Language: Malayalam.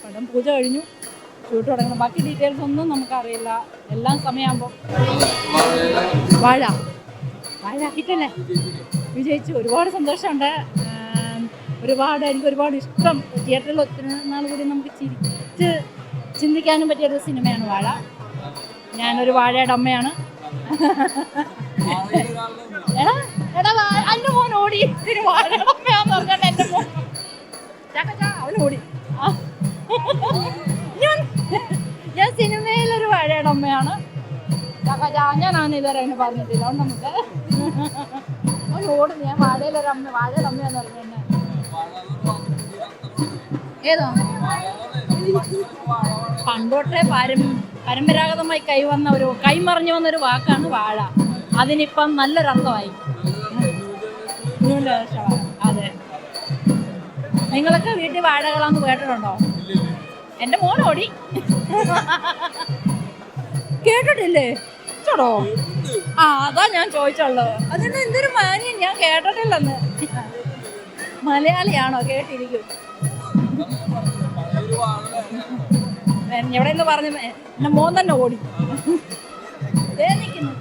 പടം പൂജ കഴിഞ്ഞു, ഷൂട്ട് തുടങ്ങണം. ബാക്കി ഡീറ്റെയിൽസ് ഒന്നും നമുക്കറിയില്ല. എല്ലാം സമയമാകുമ്പോൾ വാഴ ഹിറ്റല്ലേ, വിജയിച്ചു. ഒരുപാട് സന്തോഷമുണ്ട്. എനിക്ക് ഒരുപാട് ഇഷ്ടം. തിയേറ്ററിൽ ഒത്തിരി നാൾ കൂടി നമുക്ക് ചിരിച്ച് ചിന്തിക്കാനും പറ്റിയൊരു സിനിമയാണ് വാഴ. ഞാനൊരു വാഴയുടെ അമ്മയാണ്. എൻ്റെ മോൻ ഓടി വാഴയുടെ അമ്മയാന്ന് പറഞ്ഞാൽ എൻ്റെ മോൻ അവൻ ഓടി. ഞാൻ സിനിമയിലൊരു വാഴയുടെ അമ്മയാണ്. ഞാനാണ് ഇതുവരെ അങ്ങനെ പറഞ്ഞിട്ടില്ല. അതുകൊണ്ട് നമുക്ക് അവൻ ഓടുന്നു. ഞാൻ വാഴയുടെ അമ്മയാന്ന് പറഞ്ഞു. ഏതോ പണ്ടോട്ടെ പരമ്പരാഗതമായി കൈമറിഞ്ഞു വന്നൊരു വാക്കാണ് വാഴ. അതിനിപ്പം നല്ലൊരർത്ഥമായി. അതെ, നിങ്ങളൊക്കെ വീട്ടിൽ വാഴകളാന്ന് കേട്ടിട്ടുണ്ടോ? എൻ്റെ മോൻ ഓടി. കേട്ടിട്ടില്ലേ ചോടോ? അതാ ഞാൻ ചോദിച്ചുള്ളത്. അതിന് എന്തൊരു മാന്യം, ഞാൻ കേട്ടിട്ടില്ലെന്ന്. മലയാളിയാണോ? കേട്ടിരിക്കും. എവിടെ നിന്ന് പറഞ്ഞു എൻ്റെ മോൻ തന്നെ ഓടി. നിൽക്കുന്നു.